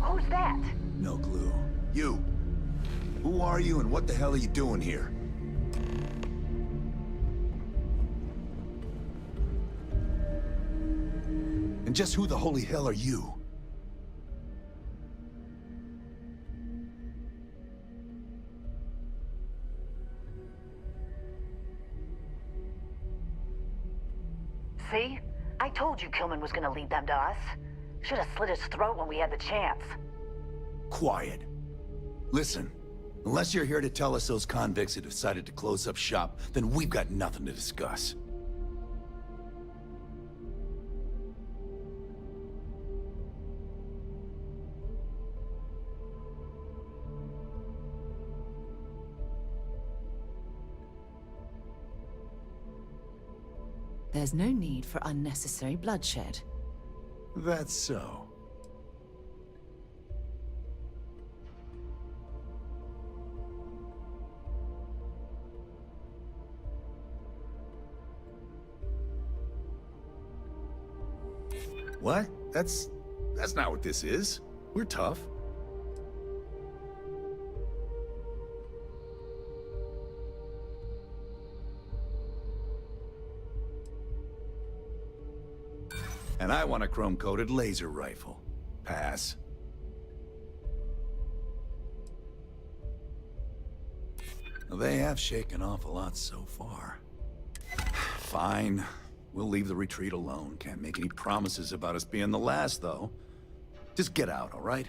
Who's that? No clue. You! Who are you and what the hell are you doing here? And just who the holy hell are you? See? I told you Kilman was gonna lead them to us. Should have slit his throat when we had the chance. Quiet. Listen, unless you're here to tell us those convicts have decided to close up shop, then we've got nothing to discuss. There's no need for unnecessary bloodshed. That's so. What? That's not what this is. We're tough. And I want a chrome-coated laser rifle. Pass. Well, they have shaken off a lot so far. Fine. We'll leave the retreat alone. Can't make any promises about us being the last, though. Just get out, all right?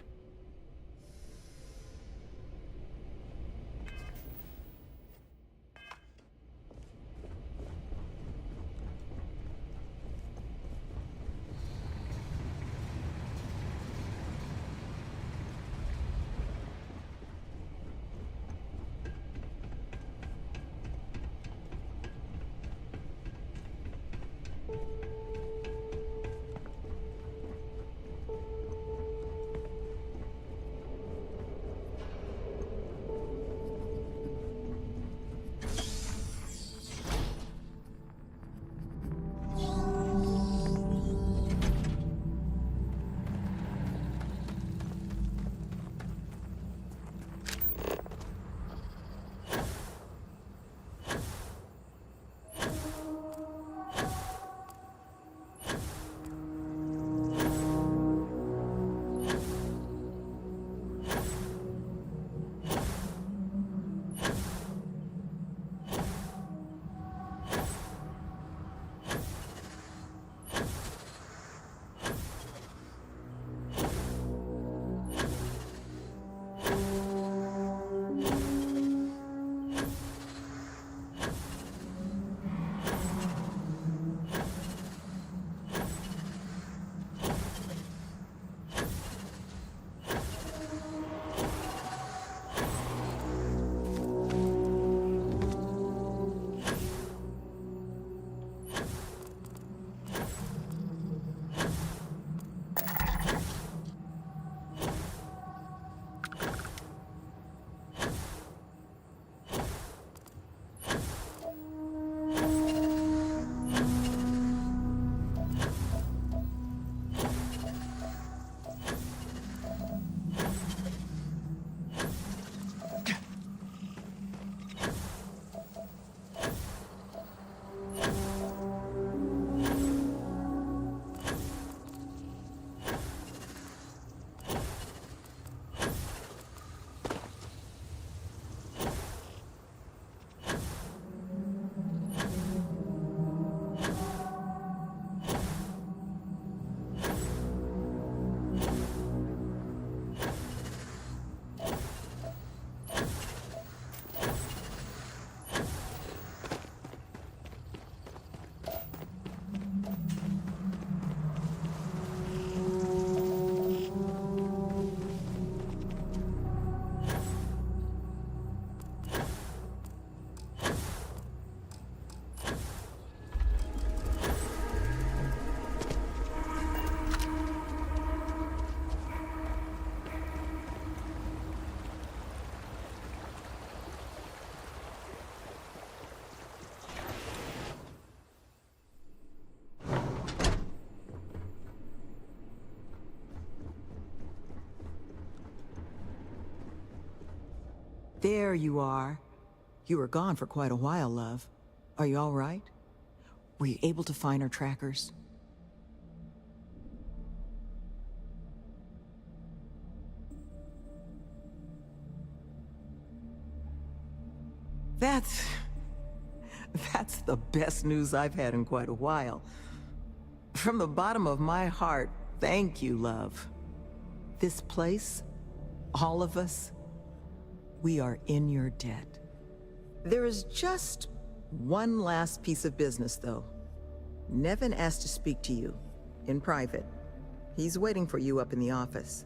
There you are. You were gone for quite a while, love. Are you all right? Were you able to find our trackers? That's the best news I've had in quite a while. From the bottom of my heart, thank you, love. This place, all of us, we are in your debt. There is just one last piece of business, though. Nevin asked to speak to you, in private. He's waiting for you up in the office.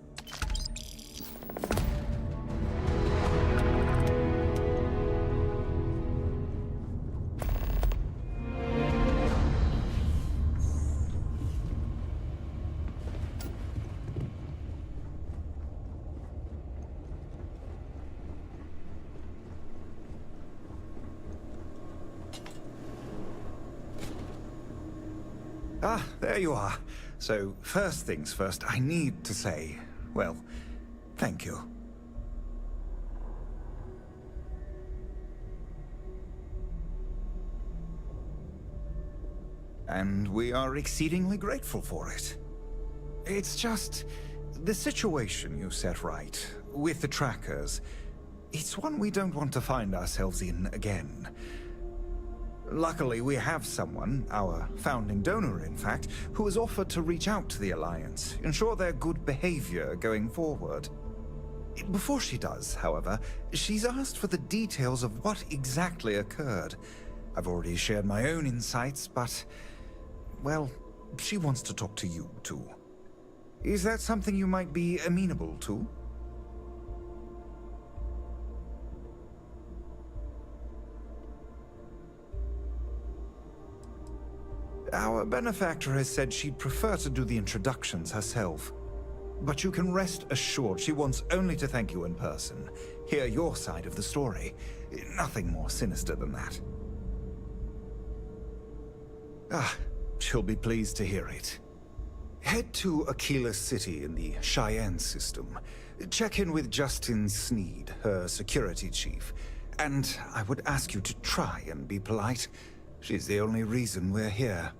Ah, there you are. So, first things first, I need to say, well, thank you. And we are exceedingly grateful for it. It's just, the situation you set right, with the trackers, it's one we don't want to find ourselves in again. Luckily, we have someone, our founding donor in fact, who has offered to reach out to the Alliance, ensure their good behavior going forward. Before she does, however, she's asked for the details of what exactly occurred. I've already shared my own insights, but, well, she wants to talk to you too. Is that something you might be amenable to? Our benefactor has said she'd prefer to do the introductions herself. But you can rest assured she wants only to thank you in person, hear your side of the story. Nothing more sinister than that. Ah, she'll be pleased to hear it. Head to Aquila City in the Cheyenne system. Check in with Justin Sneed, her security chief. And I would ask you to try and be polite. She's the only reason we're here.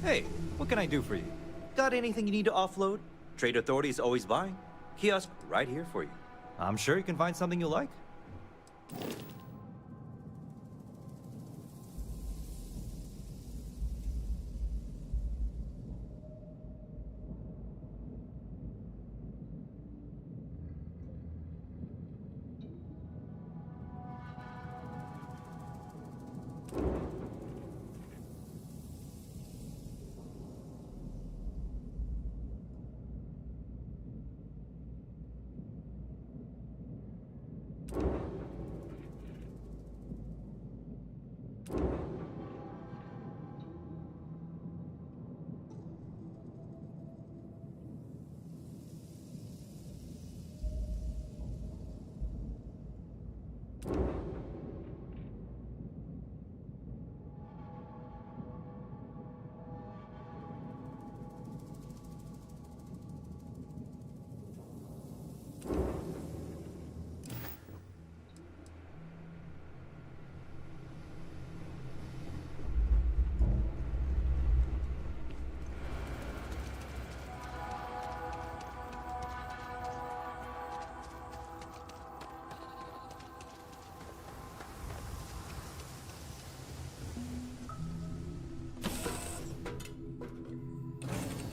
Hey, what can I do for you? Got anything you need to offload? Trade Authority is always buying. Kiosk right here for you. I'm sure you can find something you like.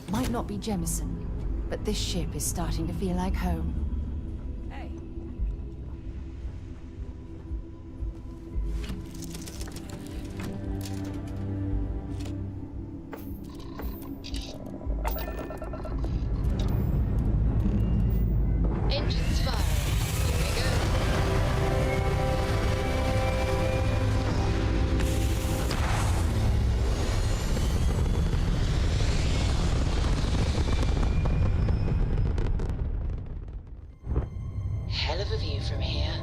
Might not be Jemison, but this ship is starting to feel like home. Hey. Engines firing. Here we go. Hell of a view from here.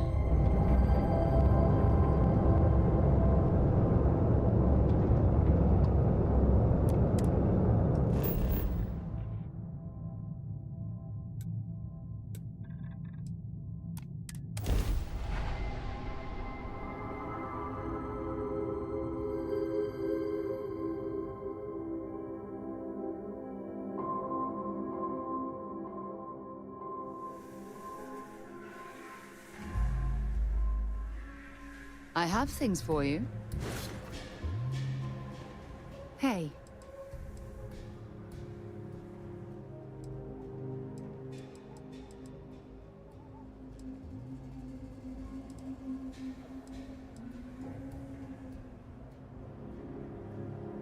I have things for you. Hey.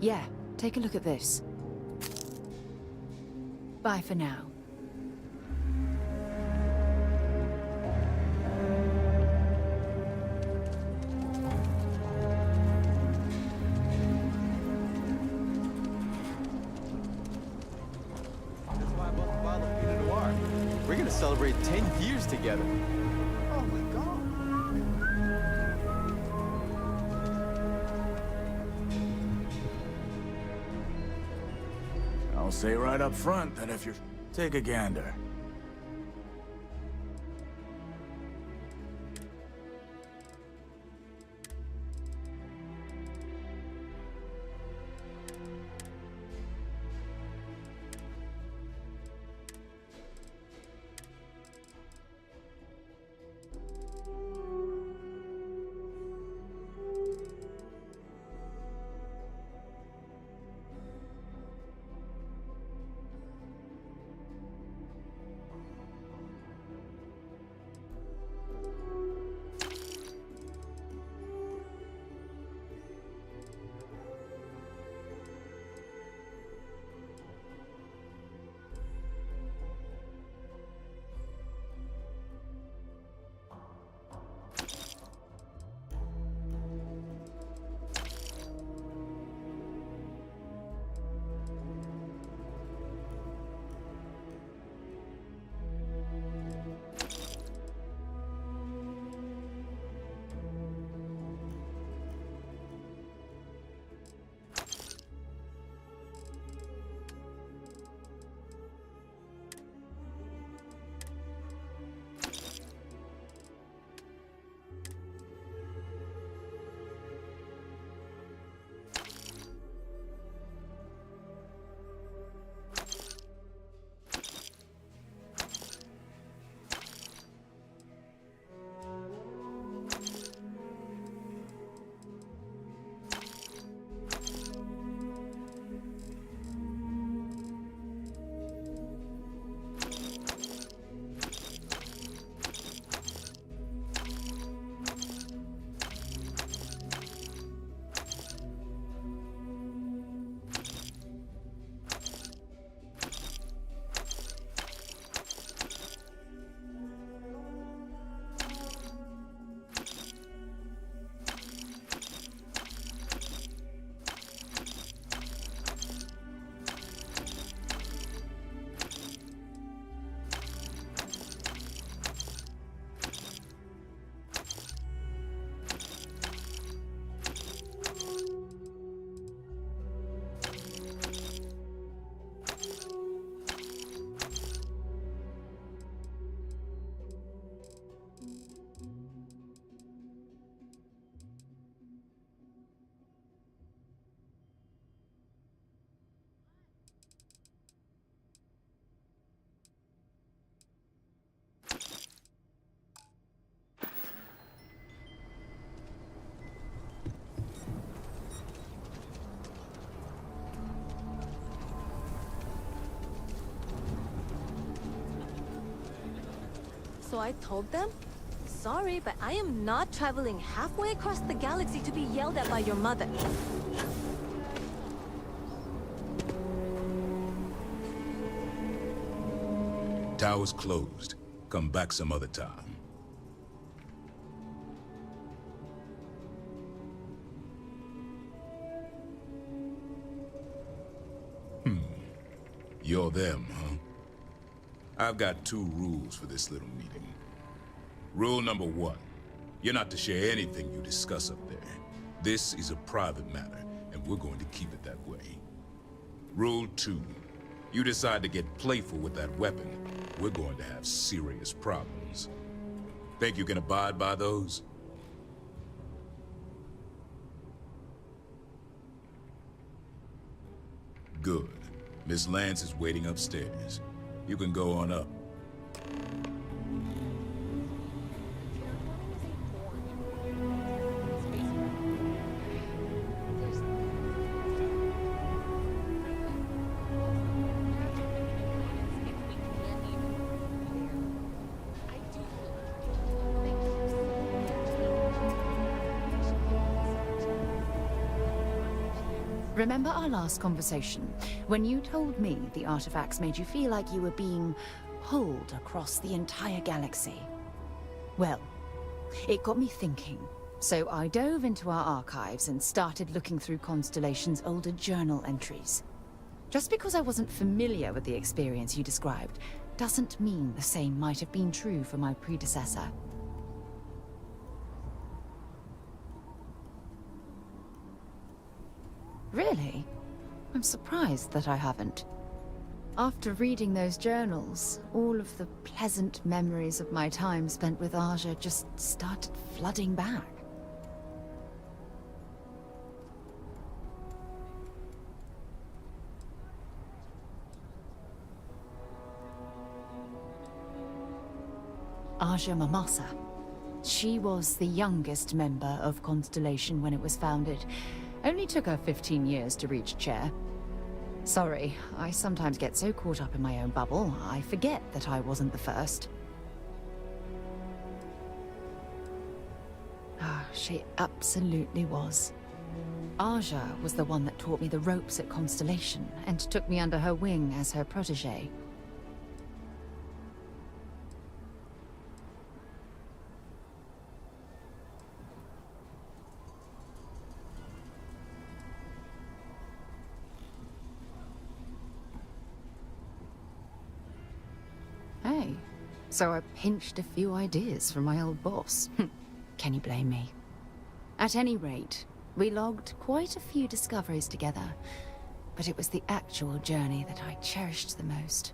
Yeah, take a look at this. Bye for now. We're gonna celebrate 10 years together. Oh my god. I'll say right up front that if you're... Take a gander. So I told them, sorry, but I am not traveling halfway across the galaxy to be yelled at by your mother. Tower's closed. Come back some other time. You're them, huh? I've got 2 rules for this little meeting. Rule number 1, you're not to share anything you discuss up there. This is a private matter, and we're going to keep it that way. Rule 2, you decide to get playful with that weapon, we're going to have serious problems. Think you can abide by those? Good. Miss Lance is waiting upstairs. You can go on up. Remember our last conversation, when you told me the artifacts made you feel like you were being pulled across the entire galaxy? Well, it got me thinking. So I dove into our archives and started looking through Constellation's older journal entries. Just because I wasn't familiar with the experience you described, doesn't mean the same might have been true for my predecessor. Really? I'm surprised that I haven't. After reading those journals, all of the pleasant memories of my time spent with Aja just started flooding back. Aja Mamasa. She was the youngest member of Constellation when it was founded. Only took her 15 years to reach chair. Sorry, I sometimes get so caught up in my own bubble, I forget that I wasn't the first. Ah, she absolutely was. Aja was the one that taught me the ropes at Constellation, and took me under her wing as her protege. Hey, so I pinched a few ideas from my old boss. Can you blame me? At any rate, we logged quite a few discoveries together, but it was the actual journey that I cherished the most.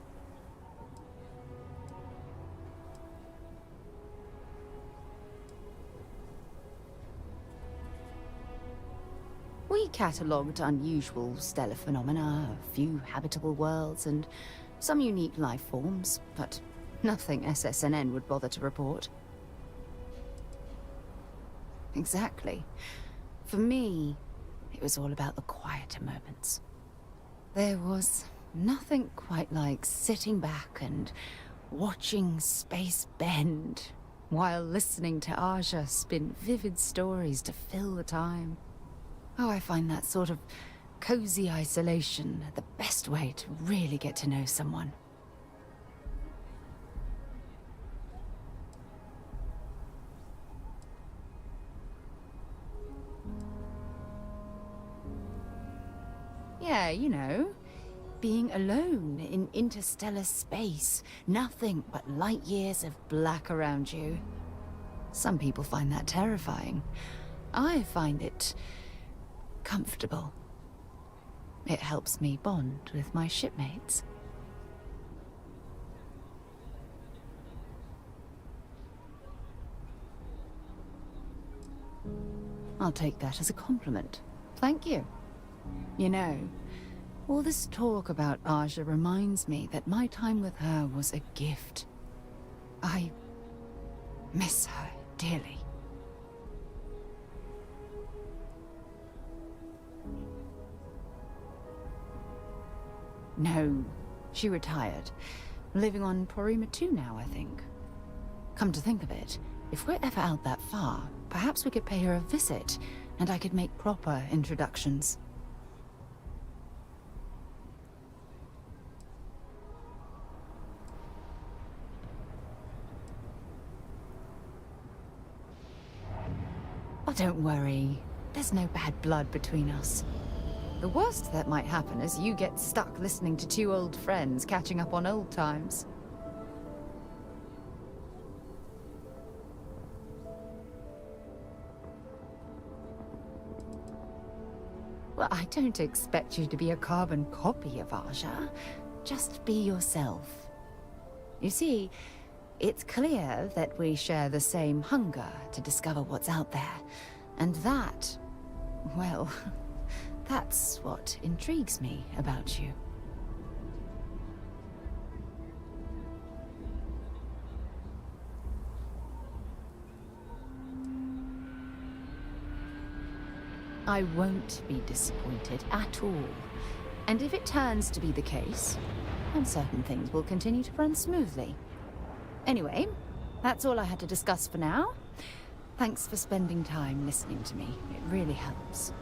We catalogued unusual stellar phenomena, a few habitable worlds, and some unique life forms, but nothing SSNN would bother to report. Exactly. For me, it was all about the quieter moments. There was nothing quite like sitting back and watching space bend, while listening to Aja spin vivid stories to fill the time. Oh, I find that sort of cozy isolation the best way to really get to know someone. Yeah, you know, being alone in interstellar space, nothing but light years of black around you. Some people find that terrifying. I find it comfortable. It helps me bond with my shipmates. I'll take that as a compliment. Thank you. You know, all this talk about Aja reminds me that my time with her was a gift. I miss her dearly. No, she retired. Living on Porima 2 now, I think. Come to think of it, if we're ever out that far, perhaps we could pay her a visit, and I could make proper introductions. Oh, don't worry. There's no bad blood between us. The worst that might happen is you get stuck listening to two old friends catching up on old times. Well, I don't expect you to be a carbon copy of Aja. Just be yourself. You see, it's clear that we share the same hunger to discover what's out there. And that, well, that's what intrigues me about you. I won't be disappointed at all. And if it turns to be the case, then certain things will continue to run smoothly. Anyway, that's all I had to discuss for now. Thanks for spending time listening to me. It really helps.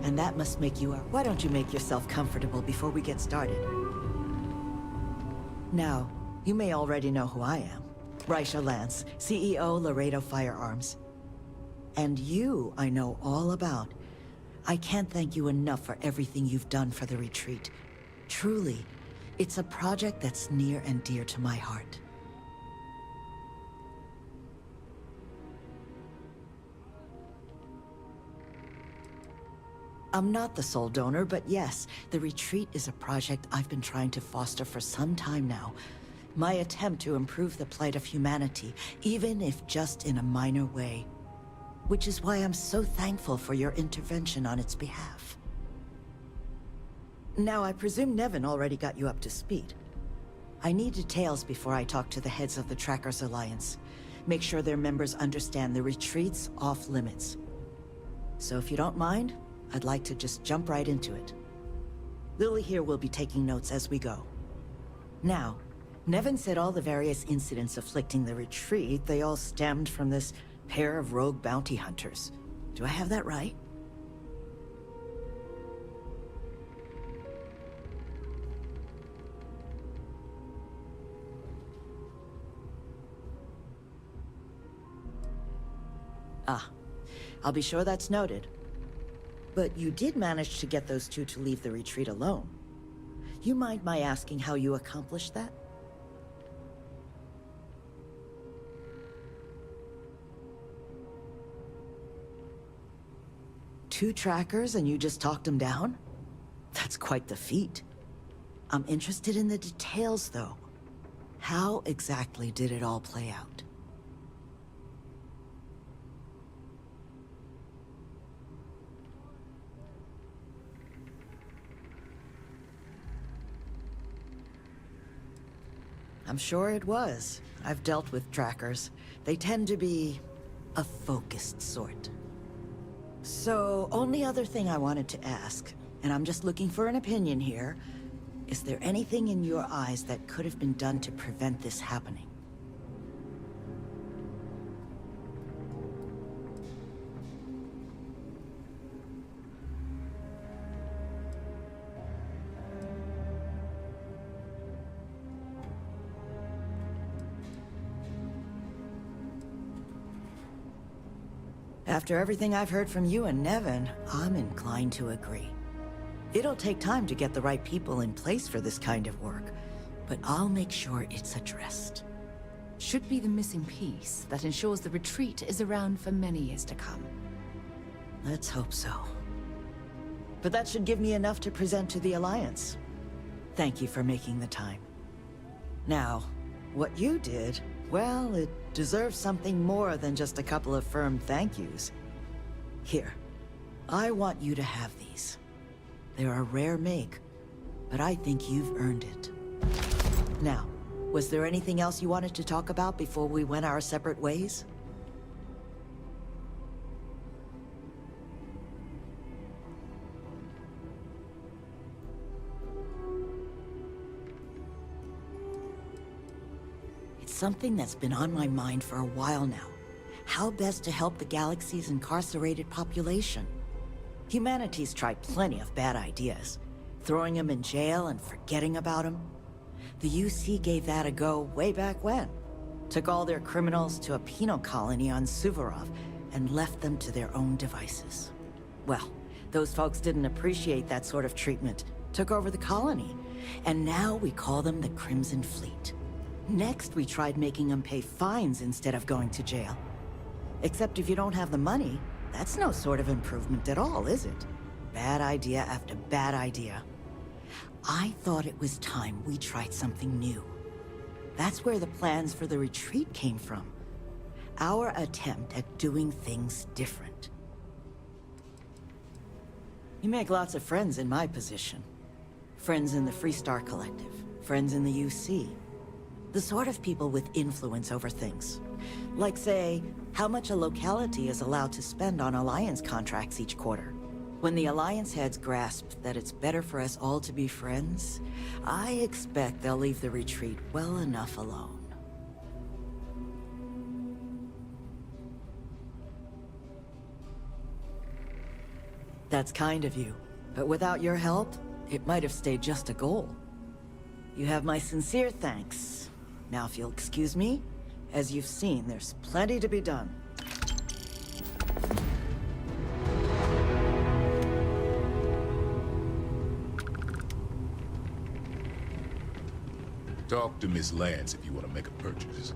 And that must make you Why don't you make yourself comfortable before we get started? Now, you may already know who I am. Raisha Lance, CEO, Laredo Firearms. And you, I know all about. I can't thank you enough for everything you've done for the retreat. Truly, it's a project that's near and dear to my heart. I'm not the sole donor, but yes, the retreat is a project I've been trying to foster for some time now. My attempt to improve the plight of humanity, even if just in a minor way. Which is why I'm so thankful for your intervention on its behalf. Now, I presume Nevin already got you up to speed. I need details before I talk to the heads of the Trackers Alliance. Make sure their members understand the retreat's off limits. So if you don't mind, I'd like to just jump right into it. Lily here will be taking notes as we go. Now, Nevin said all the various incidents afflicting the retreat, they all stemmed from this pair of rogue bounty hunters. Do I have that right? Ah, I'll be sure that's noted. But you did manage to get those two to leave the retreat alone. You mind my asking how you accomplished that? Two trackers and you just talked them down? That's quite the feat. I'm interested in the details, though. How exactly did it all play out? I'm sure it was. I've dealt with trackers. They tend to be a focused sort. So, only other thing I wanted to ask, and I'm just looking for an opinion here, is there anything in your eyes that could have been done to prevent this happening? After everything I've heard from you and Nevin, I'm inclined to agree. It'll take time to get the right people in place for this kind of work, but I'll make sure it's addressed. Should be the missing piece that ensures the retreat is around for many years to come. Let's hope so. But that should give me enough to present to the Alliance. Thank you for making the time. Now, what you did, well, it deserves something more than just a couple of firm thank yous. Here, I want you to have these. They're a rare make, but I think you've earned it. Now, Was there anything else you wanted to talk about before we went our separate ways? It's something that's been on my mind for a while now. How best to help the galaxy's incarcerated population? Humanity's tried plenty of bad ideas. Throwing them in jail and forgetting about them. The UC gave that a go way back when. Took all their criminals to a penal colony on Suvorov and left them to their own devices. Well, those folks didn't appreciate that sort of treatment. Took over the colony. And now we call them the Crimson Fleet. Next, we tried making them pay fines instead of going to jail. Except if you don't have the money, that's no sort of improvement at all, is it? Bad idea after bad idea. I thought it was time we tried something new. That's where the plans for the retreat came from. Our attempt at doing things different. You make lots of friends in my position. Friends in the Freestar Collective, friends in the UC. The sort of people with influence over things. Like, say, how much a locality is allowed to spend on Alliance contracts each quarter. When the Alliance heads grasp that it's better for us all to be friends, I expect they'll leave the retreat well enough alone. That's kind of you, but without your help, it might have stayed just a goal. You have my sincere thanks. Now if you'll excuse me, as you've seen, there's plenty to be done. Talk to Miss Lance if you want to make a purchase.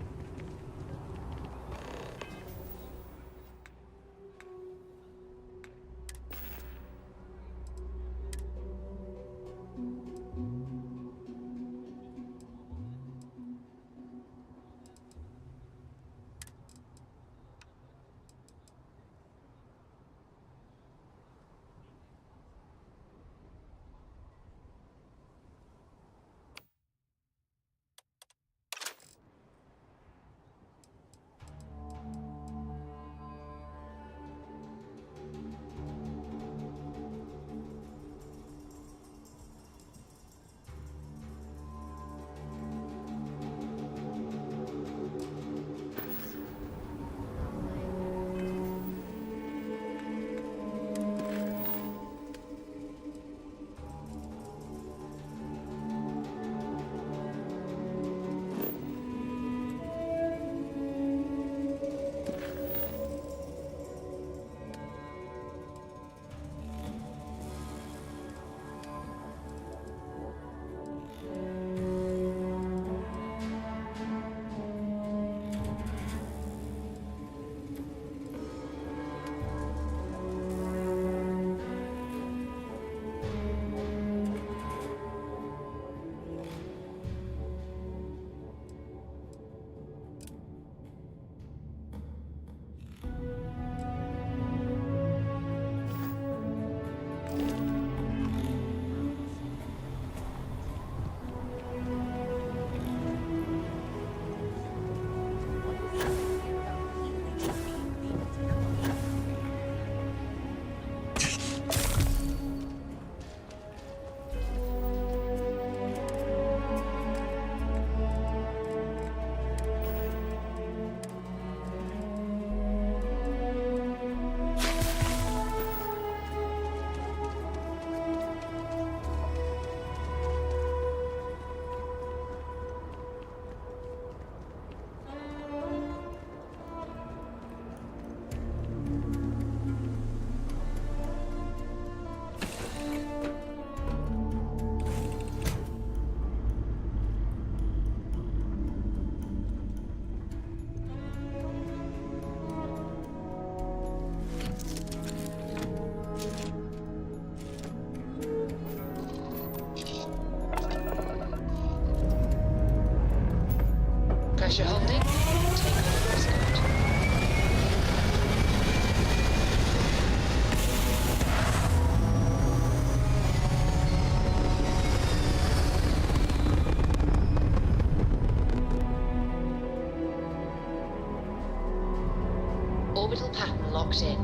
Pressure holding. Takeoff escort. locked in.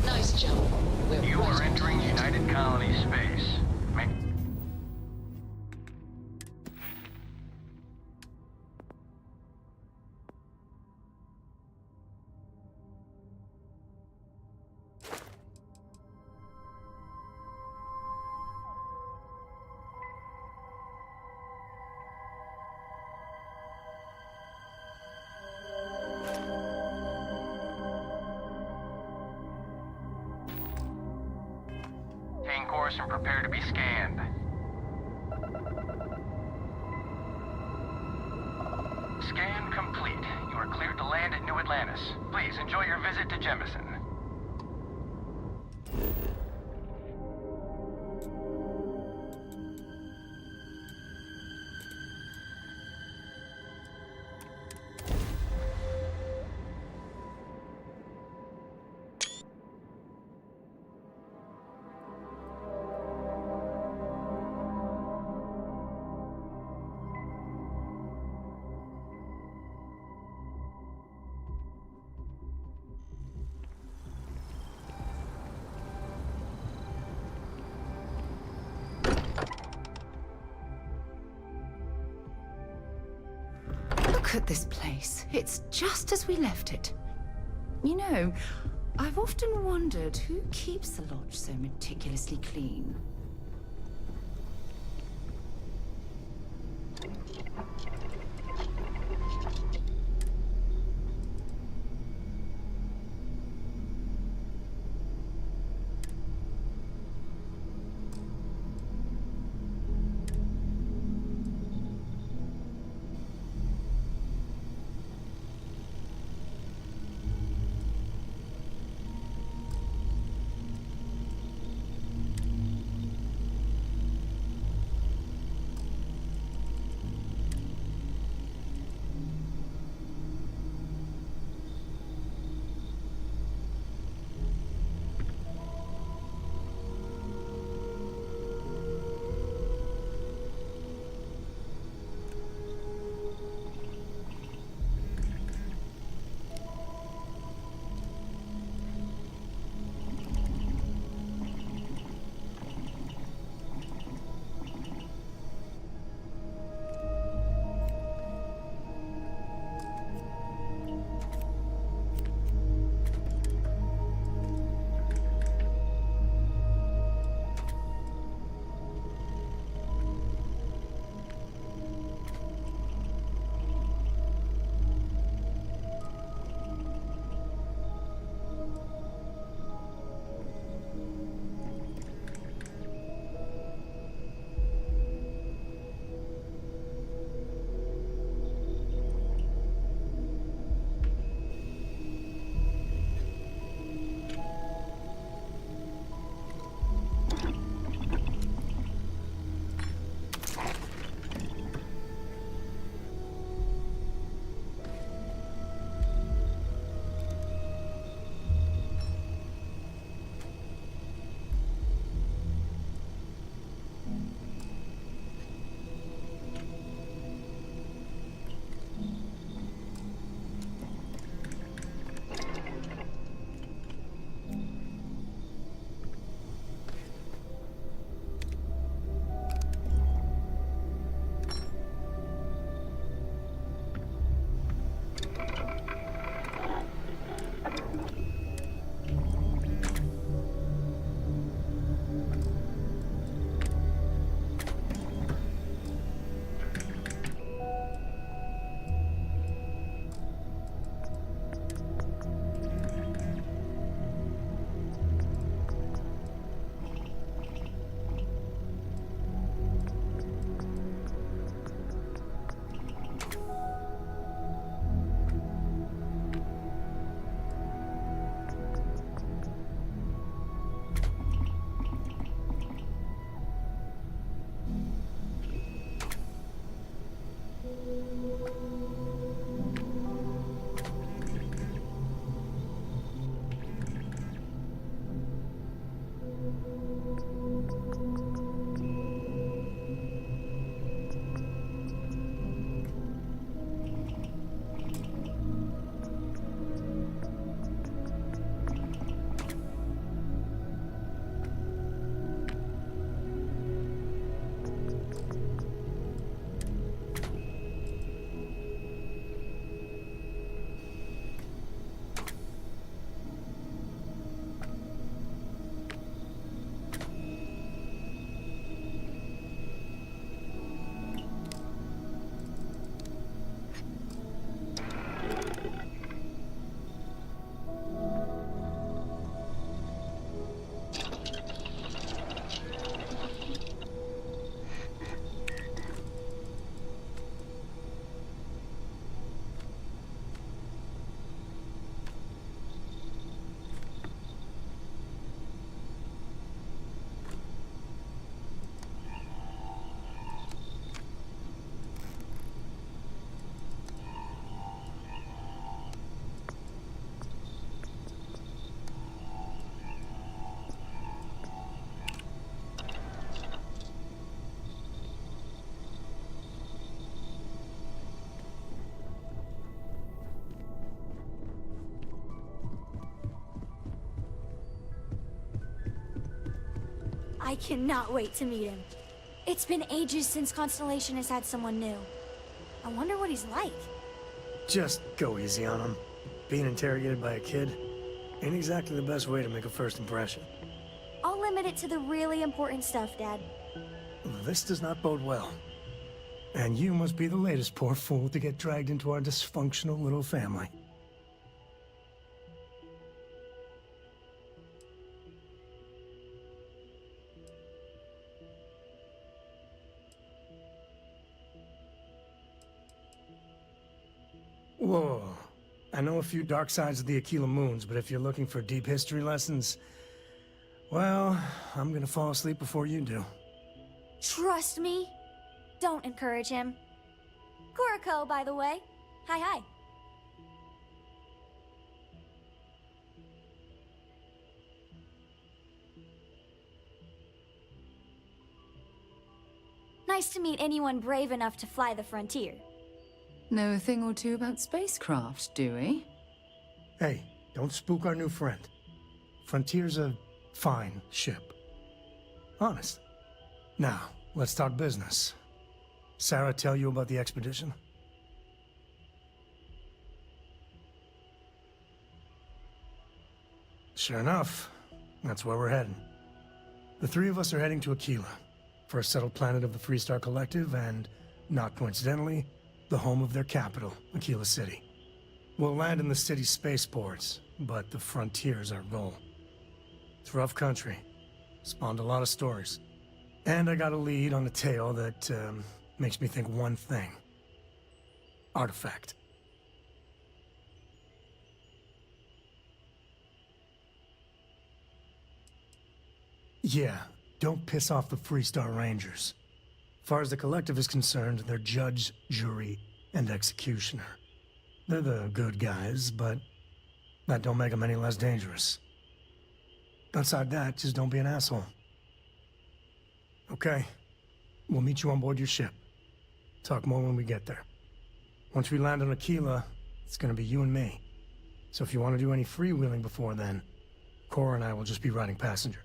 Nice jump. You are entering United Colony space. Maintain course and prepare to be scanned. Scan complete. You are cleared to land at New Atlantis. Please enjoy your visit to Jemison. Look at this place. It's just as we left it. You know, I've often wondered who keeps the lodge so meticulously clean. I cannot wait to meet him. It's been ages since Constellation has had someone new. I wonder what he's like. Just go easy on him. Being interrogated by a kid ain't exactly the best way to make a first impression. I'll limit it to the really important stuff, Dad. This does not bode well. And you must be the latest poor fool to get dragged into our dysfunctional little family. Whoa. I know a few dark sides of the Aquila Moons, but if you're looking for deep history lessons, well, I'm gonna fall asleep before you do. Trust me. Don't encourage him. Kuriko, by the way. Hi, hi. Nice to meet anyone brave enough to fly the frontier. Know a thing or two about spacecraft, do we? Hey, don't spook our new friend. Frontier's a fine ship. Honest. Now, let's talk business. Sarah tell you about the expedition? Sure enough, that's where we're heading. The three of us are heading to Aquila, first settled planet of the Freestar Collective and, not coincidentally, the home of their capital, Aquila City. We'll land in the city's spaceports, but the frontier's our goal. It's rough country. Spawned a lot of stories. And I got a lead on a tale that, makes me think one thing. Artifact. Yeah, don't piss off the Freestar Rangers. Far as the Collective is concerned, they're judge, jury, and executioner. They're the good guys, but that don't make them any less dangerous. Outside that, just don't be an asshole. Okay. We'll meet you on board your ship. Talk more when we get there. Once we land on Aquila, it's gonna be you and me. So if you want to do any freewheeling before then, Cora and I will just be riding passenger.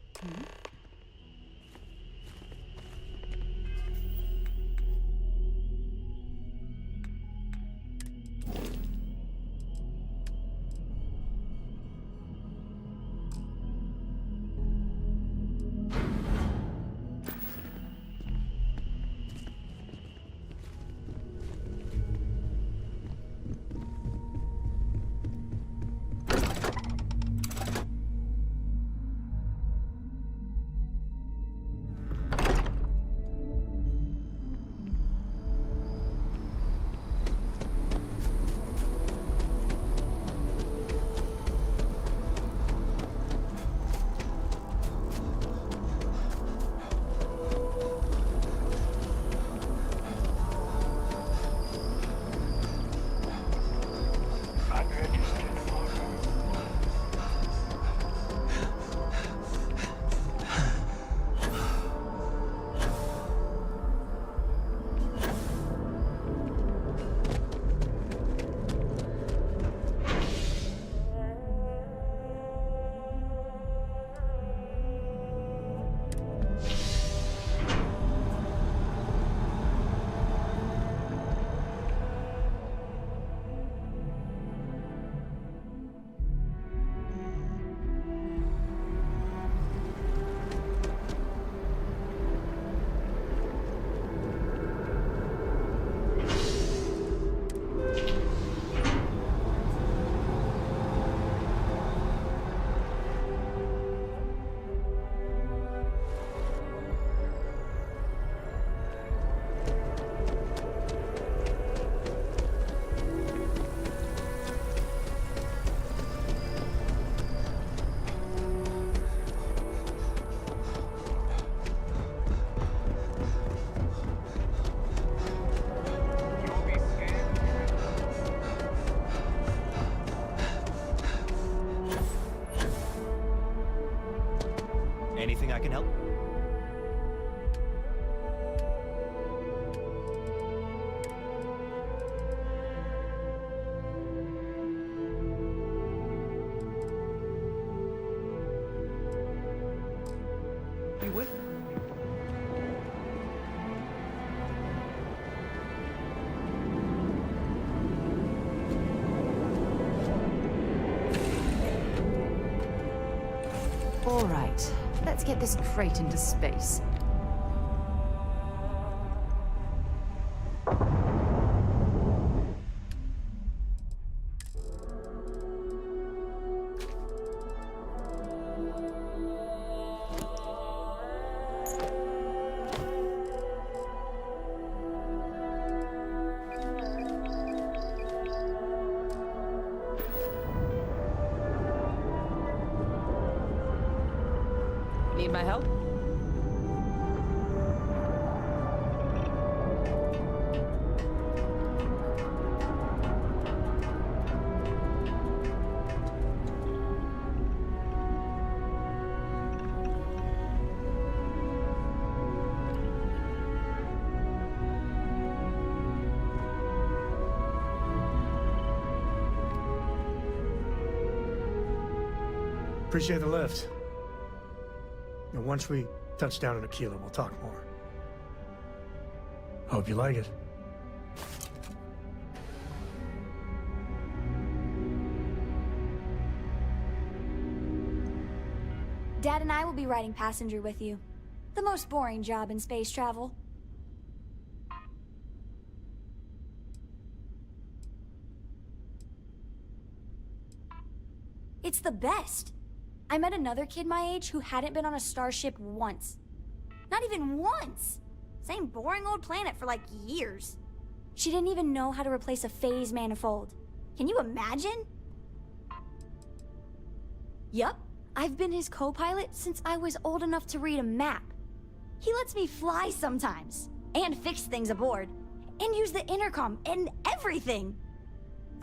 let's get this crate into space. Need my help? Appreciate the lift. Now, once we touch down in Aquila, we'll talk more. Hope you like it. Dad and I will be riding passenger with you. The most boring job in space travel. It's the best. I met another kid my age who hadn't been on a starship once. Not even once! Same boring old planet for like years. She didn't even know how to replace a phase manifold. Can you imagine? Yup, I've been his co-pilot since I was old enough to read a map. He lets me fly sometimes, and fix things aboard, and use the intercom and everything.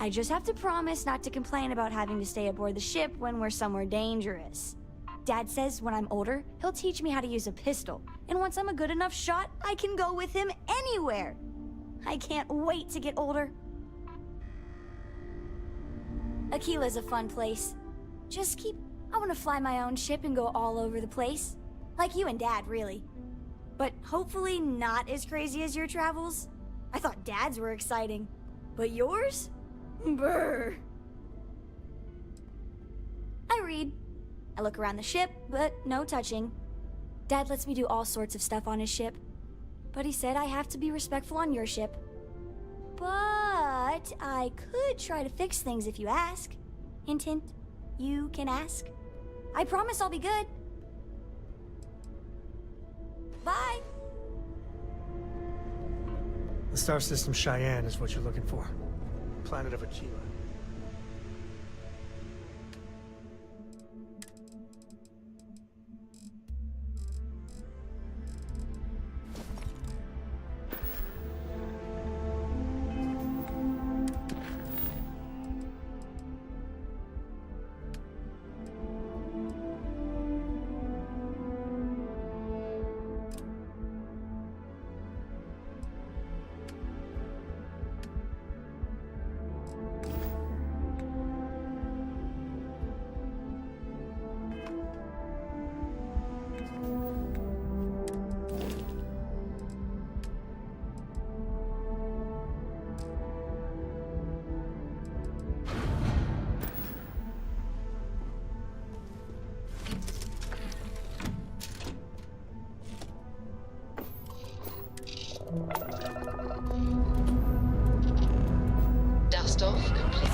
I just have to promise not to complain about having to stay aboard the ship when we're somewhere dangerous. Dad says when I'm older, he'll teach me how to use a pistol, and once I'm a good enough shot, I can go with him anywhere. I can't wait to get older. Aquila's a fun place. I want to fly my own ship and go all over the place. Like you and Dad, really. But hopefully not as crazy as your travels. I thought Dad's were exciting. But yours? Brr. I read. I look around the ship, but no touching. Dad lets me do all sorts of stuff on his ship. But he said I have to be respectful on your ship. But I could try to fix things if you ask. Hint, hint. You can ask. I promise I'll be good. Bye. The star system Cheyenne is what you're looking for. Planet of Aquila. Dust off complete.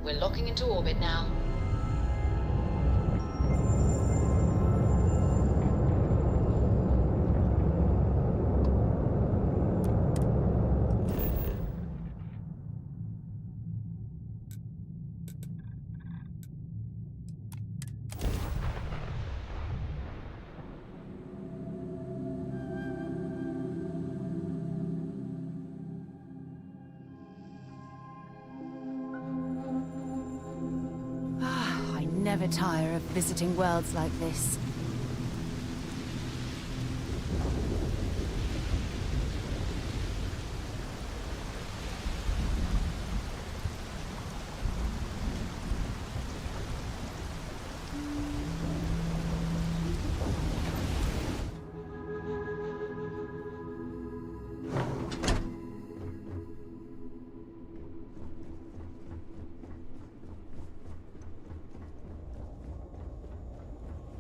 We're locking into orbit now. I never tire of visiting worlds like this.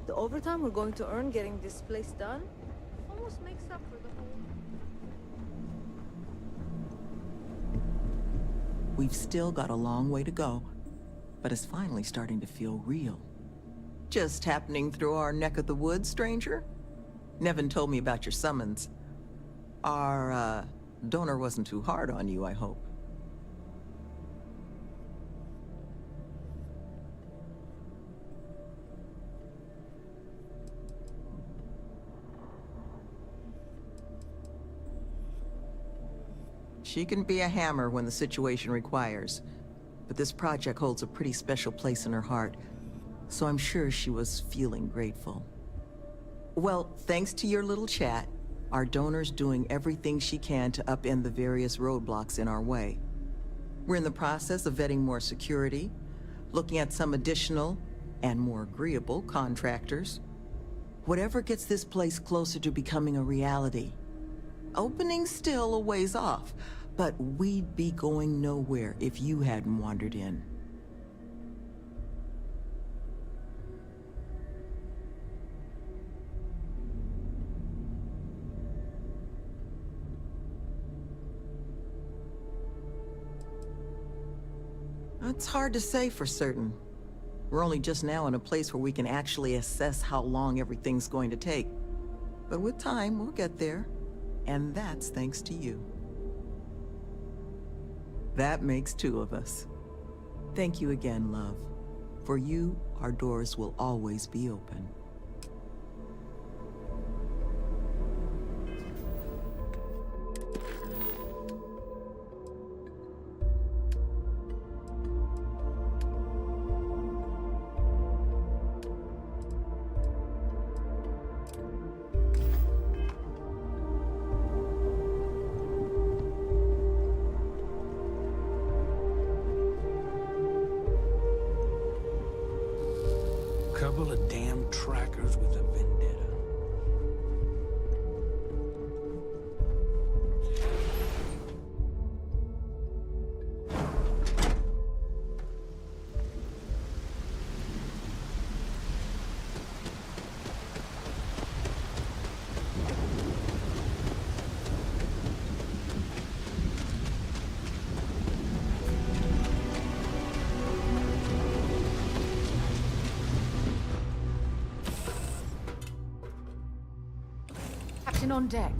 The overtime we're going to earn getting this place done almost makes up for the whole... We've still got a long way to go, but it's finally starting to feel real. Just happening through our neck of the woods, stranger? Nevin told me about your summons. Our, donor wasn't too hard on you, I hope. She can be a hammer when the situation requires, but this project holds a pretty special place in her heart, so I'm sure she was feeling grateful. Well, thanks to your little chat, our donor's doing everything she can to upend the various roadblocks in our way. We're in the process of vetting more security, looking at some additional and more agreeable contractors. Whatever gets this place closer to becoming a reality. Opening's still a ways off, but we'd be going nowhere if you hadn't wandered in. It's hard to say for certain. We're only just now in a place where we can actually assess how long everything's going to take. But with time, we'll get there. And that's thanks to you. That makes two of us. Thank you again, love. For you, our doors will always be open. Couple of damn trackers with a vendetta. Captain on deck.